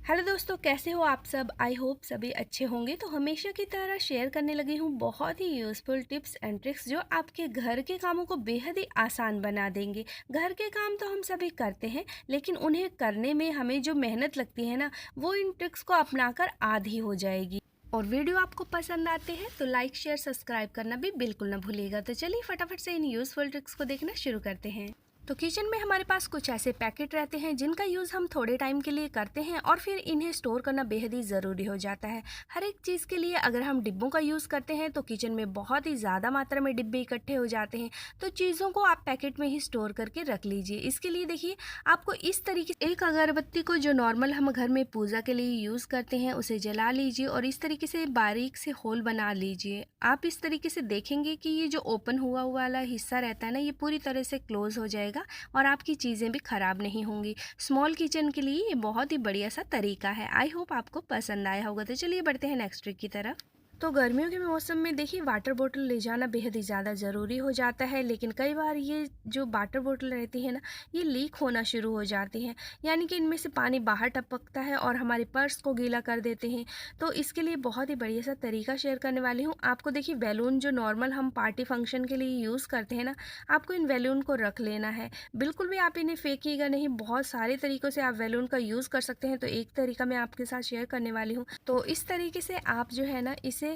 Hello दोस्तों, कैसे हो आप सब। आई होप सभी अच्छे होंगे। तो हमेशा की तरह शेयर करने लगी हूँ बहुत ही यूज़फुल टिप्स एंड ट्रिक्स जो आपके घर के कामों को बेहद ही आसान बना देंगे। घर के काम तो हम सभी करते हैं, लेकिन उन्हें करने में हमें जो मेहनत लगती है ना, वो इन ट्रिक्स को अपनाकर आधी हो जाएगी। और वीडियो आपको पसंद आते हैं तो लाइक शेयर सब्सक्राइब करना भी बिल्कुल ना भूलिएगा। तो चलिए फटाफट से इन यूज़फुल ट्रिक्स को देखना शुरू करते हैं। तो किचन में हमारे पास कुछ ऐसे पैकेट रहते हैं जिनका यूज़ हम थोड़े टाइम के लिए करते हैं और फिर इन्हें स्टोर करना बेहद ही ज़रूरी हो जाता है। हर एक चीज़ के लिए अगर हम डिब्बों का यूज़ करते हैं तो किचन में बहुत ही ज़्यादा मात्रा में डिब्बे इकट्ठे हो जाते हैं। तो चीज़ों को आप पैकेट में ही स्टोर करके रख लीजिए। इसके लिए देखिए, आपको इस तरीके से एक अगरबत्ती को जो नॉर्मल हम घर में पूजा के लिए यूज़ करते हैं उसे जला लीजिए और इस तरीके से बारीक से होल बना लीजिए। आप इस तरीके से देखेंगे कि ये जो ओपन हुआ हुआ वाला हिस्सा रहता है ना, ये पूरी तरह से क्लोज हो जाएगा और आपकी चीज़ें भी ख़राब नहीं होंगी। स्मॉल किचन के लिए ये बहुत ही बढ़िया सा तरीका है। आई होप आपको पसंद आया होगा। तो चलिए बढ़ते हैं नेक्स्ट ट्रिक की तरफ। तो गर्मियों के मौसम में देखिए, वाटर बोतल ले जाना बेहद ही ज़्यादा ज़रूरी हो जाता है, लेकिन कई बार ये जो वाटर बोतल रहती है ना, ये लीक होना शुरू हो जाती हैं। यानी कि इनमें से पानी बाहर टपकता है और हमारे पर्स को गीला कर देते हैं। तो इसके लिए बहुत ही बढ़िया सा तरीका शेयर करने वाली हूँ आपको। देखिए, बैलून जो नॉर्मल हम पार्टी फंक्शन के लिए यूज़ करते हैं ना, आपको इन बैलून को रख लेना है। बिल्कुल भी आप इन्हें फेंकिएगा नहीं। बहुत सारे तरीक़ों से आप बैलून का यूज़ कर सकते हैं, तो एक तरीका मैं आपके साथ शेयर करने वाली हूँ। तो इस तरीके से आप जो है ना, इसे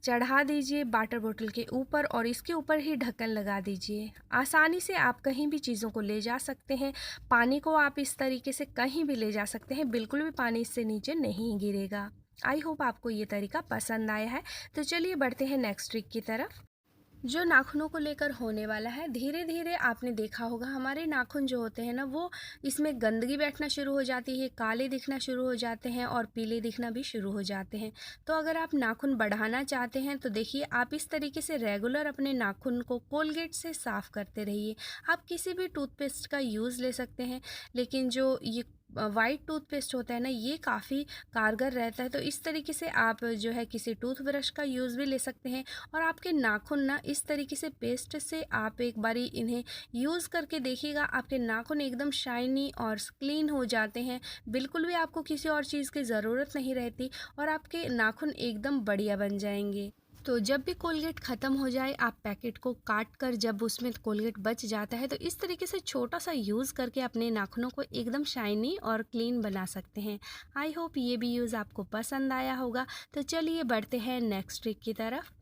चढ़ा दीजिए वाटर बोतल के ऊपर और इसके ऊपर ही ढक्कन लगा दीजिए। आसानी से आप कहीं भी चीज़ों को ले जा सकते हैं। पानी को आप इस तरीके से कहीं भी ले जा सकते हैं, बिल्कुल भी पानी इससे नीचे नहीं गिरेगा। आई होप आपको ये तरीका पसंद आया है। तो चलिए बढ़ते हैं नेक्स्ट ट्रिक की तरफ, जो नाखूनों को लेकर होने वाला है। धीरे धीरे आपने देखा होगा, हमारे नाखून जो होते हैं ना, वो इसमें गंदगी बैठना शुरू हो जाती है, काले दिखना शुरू हो जाते हैं और पीले दिखना भी शुरू हो जाते हैं। तो अगर आप नाखून बढ़ाना चाहते हैं तो देखिए, आप इस तरीके से रेगुलर अपने नाखून को कोलगेट से साफ़ करते रहिए। आप किसी भी टूथपेस्ट का यूज़ ले सकते हैं, लेकिन जो ये वाइट टूथपेस्ट होता है ना, ये काफ़ी कारगर रहता है। तो इस तरीके से आप जो है किसी टूथब्रश का यूज़ भी ले सकते हैं। और आपके नाखून ना इस तरीके से पेस्ट से आप एक बारी इन्हें यूज़ करके देखिएगा, आपके नाखून एकदम शाइनी और क्लीन हो जाते हैं। बिल्कुल भी आपको किसी और चीज़ की ज़रूरत नहीं रहती और आपके नाखून एकदम बढ़िया बन जाएंगे। तो जब भी कोलगेट ख़त्म हो जाए, आप पैकेट को काट कर, जब उसमें कोलगेट बच जाता है, तो इस तरीके से छोटा सा यूज़ करके अपने नाखूनों को एकदम शाइनी और क्लीन बना सकते हैं। आई होप ये भी यूज़ आपको पसंद आया होगा। तो चलिए बढ़ते हैं नेक्स्ट ट्रिक की तरफ।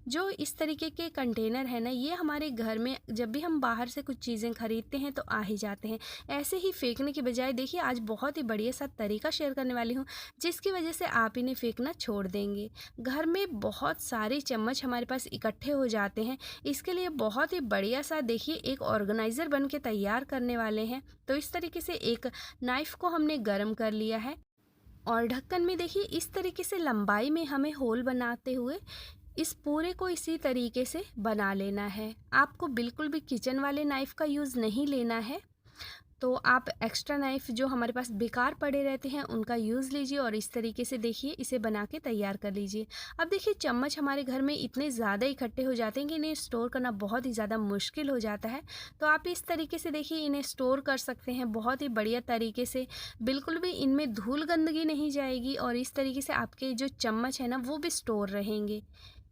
जो इस तरीके के कंटेनर है ना, ये हमारे घर में जब भी हम बाहर से कुछ चीज़ें खरीदते हैं तो आ ही जाते हैं। ऐसे ही फेंकने की बजाय देखिए, आज बहुत ही बढ़िया सा तरीका शेयर करने वाली हूँ जिसकी वजह से आप इन्हें फेंकना छोड़ देंगे। घर में बहुत सारे चम्मच हमारे पास इकट्ठे हो जाते हैं। इसके लिए बहुत ही बढ़िया सा देखिए एक ऑर्गेनाइज़र बन के तैयार करने वाले हैं। तो इस तरीके से एक नाइफ़ को हमने गर्म कर लिया है और ढक्कन में देखिए इस तरीके से लंबाई में हमें होल बनाते हुए इस पूरे को इसी तरीके से बना लेना है। आपको बिल्कुल भी किचन वाले नाइफ़ का यूज़ नहीं लेना है। तो आप एक्स्ट्रा नाइफ़ जो हमारे पास बेकार पड़े रहते हैं उनका यूज़ लीजिए और इस तरीके से देखिए इसे बना के तैयार कर लीजिए। अब देखिए, चम्मच हमारे घर में इतने ज़्यादा इकट्ठे हो जाते हैं कि इन्हें स्टोर करना बहुत ही ज़्यादा मुश्किल हो जाता है। तो आप इस तरीके से देखिए इन्हें स्टोर कर सकते हैं बहुत ही बढ़िया तरीके से। बिल्कुल भी इनमें धूल गंदगी नहीं जाएगी और इस तरीके से आपके जो चम्मच है ना, वो भी स्टोर रहेंगे।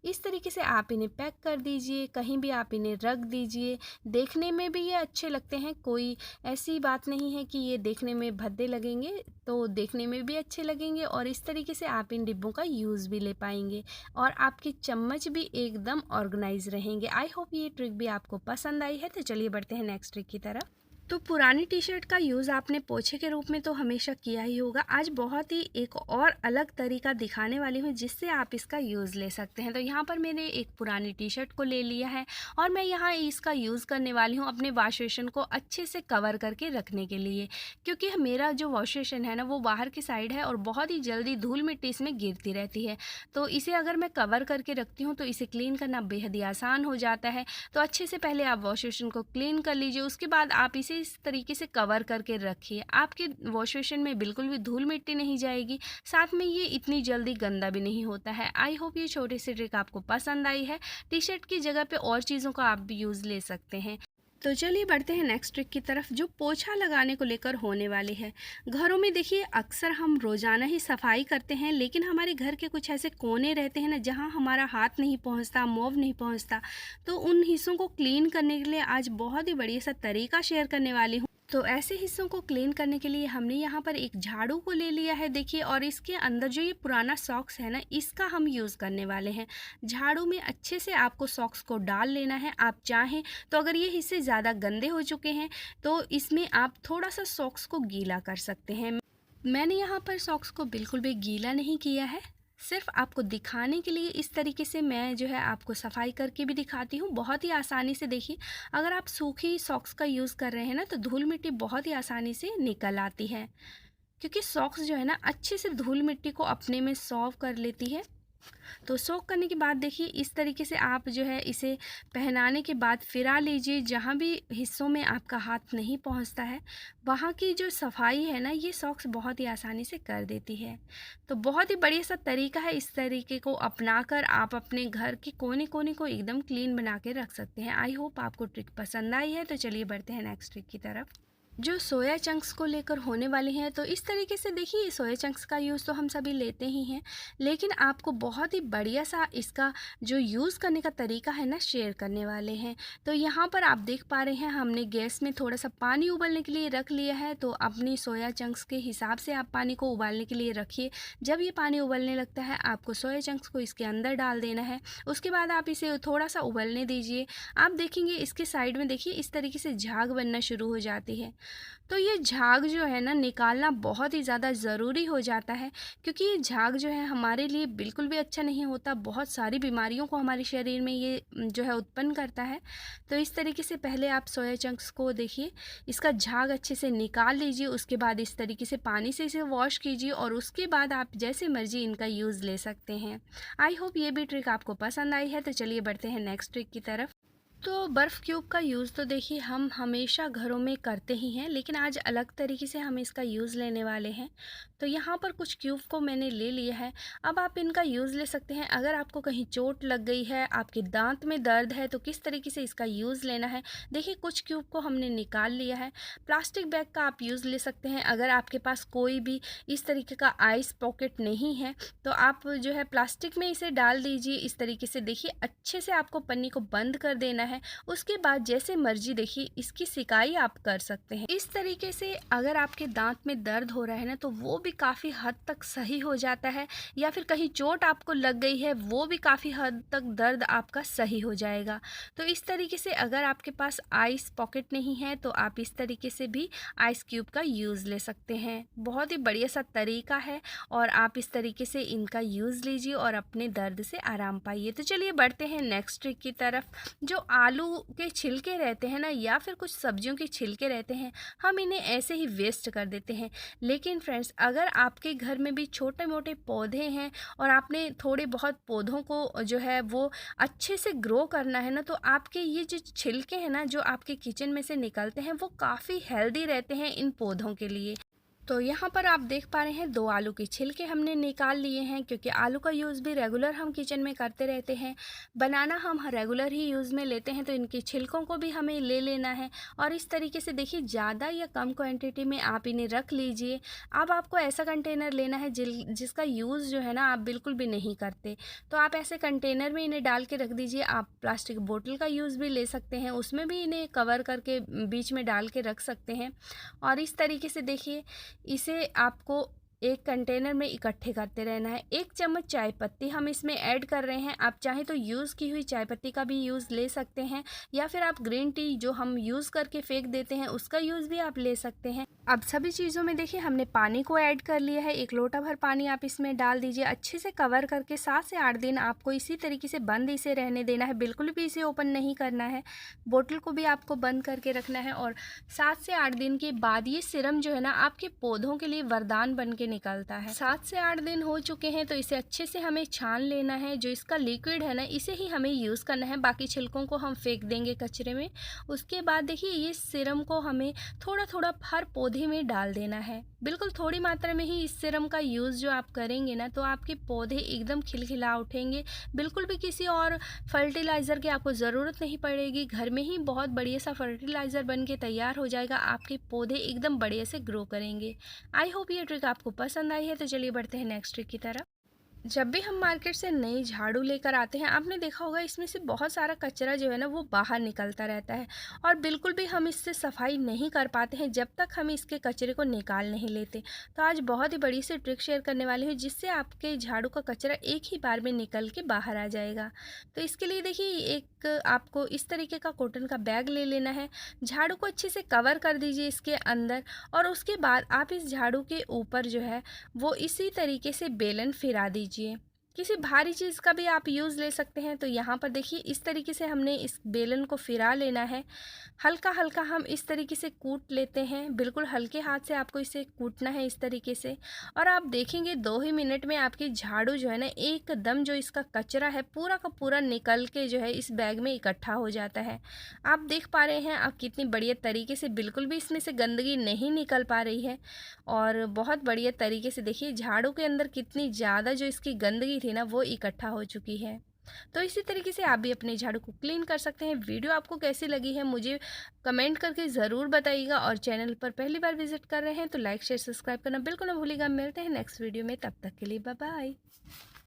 इस तरीके से आप इन्हें पैक कर दीजिए, कहीं भी आप इन्हें रख दीजिए। देखने में भी ये अच्छे लगते हैं, कोई ऐसी बात नहीं है कि ये देखने में भद्दे लगेंगे, तो देखने में भी अच्छे लगेंगे और इस तरीके से आप इन डिब्बों का यूज़ भी ले पाएंगे और आपके चम्मच भी एकदम ऑर्गेनाइज रहेंगे। आई होप ये ट्रिक भी आपको पसंद आई है। तो चलिए बढ़ते हैं नेक्स्ट ट्रिक की तरफ। तो पुरानी टी शर्ट का यूज़ आपने पोछे के रूप में तो हमेशा किया ही होगा। आज बहुत ही एक और अलग तरीका दिखाने वाली हूँ जिससे आप इसका यूज़ ले सकते हैं। तो यहाँ पर मैंने एक पुरानी टी शर्ट को ले लिया है और मैं यहाँ इसका यूज़ करने वाली हूँ अपने वॉश बेसिन को अच्छे से कवर करके रखने के लिए, क्योंकि मेरा जो वॉश बेसिन है ना, वो बाहर की साइड है और बहुत ही जल्दी धूल मिट्टी इसमें गिरती रहती है। तो इसे अगर मैं कवर करके रखती हूँ तो इसे क्लीन करना बेहद ही आसान हो जाता है। तो अच्छे से पहले आप वॉश बेसिन को क्लीन कर लीजिए, उसके बाद आप इसे इस तरीके से कवर करके रखिए। आपके वॉश बेसिन में बिल्कुल भी धूल मिट्टी नहीं जाएगी, साथ में ये इतनी जल्दी गंदा भी नहीं होता है। आई होप ये छोटी सी ट्रिक आपको पसंद आई है। टी शर्ट की जगह पे और चीज़ों का आप भी यूज़ ले सकते हैं। तो चलिए बढ़ते हैं नेक्स्ट ट्रिक की तरफ, जो पोछा लगाने को लेकर होने वाली है। घरों में देखिए अक्सर हम रोज़ाना ही सफाई करते हैं, लेकिन हमारे घर के कुछ ऐसे कोने रहते हैं ना जहाँ हमारा हाथ नहीं पहुँचता, मोव नहीं पहुँचता। तो उन हिस्सों को क्लीन करने के लिए आज बहुत ही बढ़िया सा तरीका शेयर करने वाली हूँ। तो ऐसे हिस्सों को क्लीन करने के लिए हमने यहाँ पर एक झाड़ू को ले लिया है देखिए, और इसके अंदर जो ये पुराना सॉक्स है ना, इसका हम यूज़ करने वाले हैं। झाड़ू में अच्छे से आपको सॉक्स को डाल लेना है। आप चाहें तो अगर ये हिस्से ज़्यादा गंदे हो चुके हैं तो इसमें आप थोड़ा सा सॉक्स को गीला कर सकते हैं। मैंने यहाँ पर सॉक्स को बिल्कुल भी गीला नहीं किया है, सिर्फ आपको दिखाने के लिए इस तरीके से मैं जो है आपको सफाई करके भी दिखाती हूँ। बहुत ही आसानी से देखिए, अगर आप सूखी सॉक्स का यूज़ कर रहे हैं ना तो धूल मिट्टी बहुत ही आसानी से निकल आती है, क्योंकि सॉक्स जो है ना अच्छे से धूल मिट्टी को अपने में सॉल्व कर लेती है। तो सोक करने के बाद देखिए इस तरीके से आप जो है इसे पहनाने के बाद फिरा लीजिए। जहाँ भी हिस्सों में आपका हाथ नहीं पहुँचता है वहाँ की जो सफाई है ना, ये सॉक्स बहुत ही आसानी से कर देती है। तो बहुत ही बढ़िया सा तरीका है, इस तरीके को अपनाकर आप अपने घर के कोने कोने को एकदम क्लीन बना के रख सकते हैं। आई होप आपको ट्रिक पसंद आई है। तो चलिए बढ़ते हैं नेक्स्ट ट्रिक की तरफ, जो सोया चंक्स को लेकर होने वाली हैं। तो इस तरीके से देखिए, सोया चंक्स का यूज़ तो हम सभी लेते ही हैं, लेकिन आपको बहुत ही बढ़िया सा इसका जो यूज़ करने का तरीका है ना, शेयर करने वाले हैं। तो यहाँ पर आप देख पा रहे हैं हमने गैस में थोड़ा सा पानी उबलने के लिए रख लिया है। तो अपनी सोया चंक्स के हिसाब से आप पानी को उबालने के लिए रखिए। जब ये पानी उबलने लगता है आपको सोया चंक्स को इसके अंदर डाल देना है। उसके बाद आप इसे थोड़ा सा उबलने दीजिए। आप देखेंगे इसके साइड में देखिए इस तरीके से झाग बनना शुरू हो जाती है। तो ये झाग जो है ना, निकालना बहुत ही ज़्यादा ज़रूरी हो जाता है, क्योंकि ये झाग जो है हमारे लिए बिल्कुल भी अच्छा नहीं होता। बहुत सारी बीमारियों को हमारे शरीर में ये जो है उत्पन्न करता है। तो इस तरीके से पहले आप सोया चंक्स को देखिए, इसका झाग अच्छे से निकाल लीजिए। उसके बाद इस तरीके से पानी से इसे वॉश कीजिए और उसके बाद आप जैसे मर्जी इनका यूज़ ले सकते हैं। आई होप ये भी ट्रिक आपको पसंद आई है। तो चलिए बढ़ते हैं नेक्स्ट ट्रिक की तरफ। तो बर्फ़ क्यूब का यूज़ तो देखिए हम हमेशा घरों में करते ही हैं, लेकिन आज अलग तरीके से हम इसका यूज़ लेने वाले हैं। तो यहाँ पर कुछ क्यूब को मैंने ले लिया है। अब आप इनका यूज़ ले सकते हैं। अगर आपको कहीं चोट लग गई है, आपके दांत में दर्द है, तो किस तरीके से इसका यूज़ लेना है। देखिए कुछ क्यूब को हमने निकाल लिया है। प्लास्टिक बैग का आप यूज़ ले सकते हैं। अगर आपके पास कोई भी इस तरीके का आइस पॉकेट नहीं है तो आप जो है प्लास्टिक में इसे डाल दीजिए। इस तरीके से देखिए अच्छे से आपको पन्नी को बंद कर देना है। उसके बाद जैसे मर्जी देखिए इसकी सिकाई आप कर सकते हैं। इस तरीके से अगर आपके दांत में दर्द हो रहा है ना, तो वो भी काफ़ी हद तक सही हो जाता है, या फिर कहीं चोट आपको लग गई है वो भी काफ़ी हद तक दर्द आपका सही हो जाएगा। तो इस तरीके से अगर आपके पास आइस पॉकेट नहीं है तो आप इस तरीके से भी आइस क्यूब का यूज़ ले सकते हैं। बहुत ही बढ़िया सा तरीका है और आप इस तरीके से इनका यूज़ लीजिए और अपने दर्द से आराम पाइए। तो चलिए बढ़ते हैं नेक्स्ट ट्रिक की तरफ। जो आलू के छिलके रहते हैं ना, या फिर कुछ सब्जियों के छिलके रहते हैं, हम इन्हें ऐसे ही वेस्ट कर देते हैं। लेकिन फ्रेंड्स, अगर आपके घर में भी छोटे मोटे पौधे हैं और आपने थोड़े बहुत पौधों को जो है वो अच्छे से ग्रो करना है ना, तो आपके ये जो छिलके हैं ना, जो आपके किचन में से निकलते हैं, वो काफ़ी हेल्दी रहते हैं इन पौधों के लिए। तो यहाँ पर आप देख पा रहे हैं 2 आलू के छिलके हमने निकाल लिए हैं, क्योंकि आलू का यूज़ भी रेगुलर हम किचन में करते रहते हैं। बनाना हम रेगुलर ही यूज़ में लेते हैं, तो इनके छिलकों को भी हमें ले लेना है। और इस तरीके से देखिए ज़्यादा या कम क्वांटिटी में आप इन्हें रख लीजिए। अब आपको ऐसा कंटेनर लेना है जिसका यूज़ जो है ना आप बिल्कुल भी नहीं करते, तो आप ऐसे कंटेनर में इन्हें डाल के रख दीजिए। आप प्लास्टिक बोतल का यूज़ भी ले सकते हैं, उसमें भी इन्हें कवर करके बीच में डाल के रख सकते हैं। और इस तरीके से देखिए इसे आपको एक कंटेनर में इकट्ठे करते रहना है। 1 चम्मच चाय पत्ती हम इसमें ऐड कर रहे हैं। आप चाहें तो यूज़ की हुई चाय पत्ती का भी यूज़ ले सकते हैं, या फिर आप ग्रीन टी जो हम यूज़ करके फेंक देते हैं उसका यूज़ भी आप ले सकते हैं। अब सभी चीज़ों में देखिए हमने पानी को ऐड कर लिया है। 1 लोटा भर पानी आप इसमें डाल दीजिए। अच्छे से कवर करके 7 से 8 दिन आपको इसी तरीके से बंद इसे रहने देना है, बिल्कुल भी इसे ओपन नहीं करना है। बोतल को भी आपको बंद करके रखना है। और 7 से 8 दिन के बाद ये सिरम जो है ना आपके पौधों के लिए वरदान बन के निकलता है। 7 से 8 दिन हो चुके हैं, तो इसे अच्छे से हमें छान लेना है। जो इसका लिक्विड है ना, इसे ही हमें यूज़ करना है, बाकी छिलकों को हम फेंक देंगे कचरे में। उसके बाद देखिए ये सिरम को हमें थोड़ा थोड़ा हर पौधे पौधे में डाल देना है। बिल्कुल थोड़ी मात्रा में ही इस सीरम का यूज़ जो आप करेंगे ना, तो आपके पौधे एकदम खिलखिला उठेंगे। बिल्कुल भी किसी और फर्टिलाइज़र की आपको ज़रूरत नहीं पड़ेगी। घर में ही बहुत बढ़िया सा फर्टिलाइज़र बन के तैयार हो जाएगा। आपके पौधे एकदम बढ़िया से ग्रो करेंगे। आई होप ये ट्रिक आपको पसंद आई है। तो चलिए बढ़ते हैं नेक्स्ट ट्रिक की तरफ। जब भी हम मार्केट से नई झाड़ू लेकर आते हैं, आपने देखा होगा इसमें से बहुत सारा कचरा जो है ना वो बाहर निकलता रहता है, और बिल्कुल भी हम इससे सफाई नहीं कर पाते हैं जब तक हम इसके कचरे को निकाल नहीं लेते। तो आज बहुत ही बड़ी सी ट्रिक शेयर करने वाली हूँ जिससे आपके झाड़ू का कचरा एक ही बार में निकल के बाहर आ जाएगा। तो इसके लिए देखिए, एक आपको इस तरीके का कॉटन का बैग ले लेना है। झाड़ू को अच्छे से कवर कर दीजिए इसके अंदर, और उसके बाद आप इस झाड़ू के ऊपर जो है वो इसी तरीके से बेलन फिरा दीजिए। किसी भारी चीज़ का भी आप यूज़ ले सकते हैं। तो यहाँ पर देखिए, इस तरीके से हमने इस बेलन को फिरा लेना है। हल्का हल्का हम इस तरीके से कूट लेते हैं। बिल्कुल हल्के हाथ से आपको इसे कूटना है इस तरीके से, और आप देखेंगे 2 ही मिनट में आपकी झाड़ू जो है ना, एकदम जो इसका कचरा है पूरा का पूरा निकल के जो है इस बैग में इकट्ठा हो जाता है। आप देख पा रहे हैं आप कितनी बढ़िया तरीके से, बिल्कुल भी इसमें से गंदगी नहीं निकल पा रही है, और बहुत बढ़िया तरीके से देखिए झाड़ू के अंदर कितनी ज़्यादा जो इसकी गंदगी थी ना वो इकट्ठा हो चुकी है। तो इसी तरीके से आप भी अपने झाड़ू को क्लीन कर सकते हैं। वीडियो आपको कैसी लगी है मुझे कमेंट करके ज़रूर बताइएगा, और चैनल पर पहली बार विजिट कर रहे हैं तो लाइक शेयर सब्सक्राइब करना बिल्कुल ना भूलिएगा। मिलते हैं नेक्स्ट वीडियो में, तब तक के लिए बाय बाय।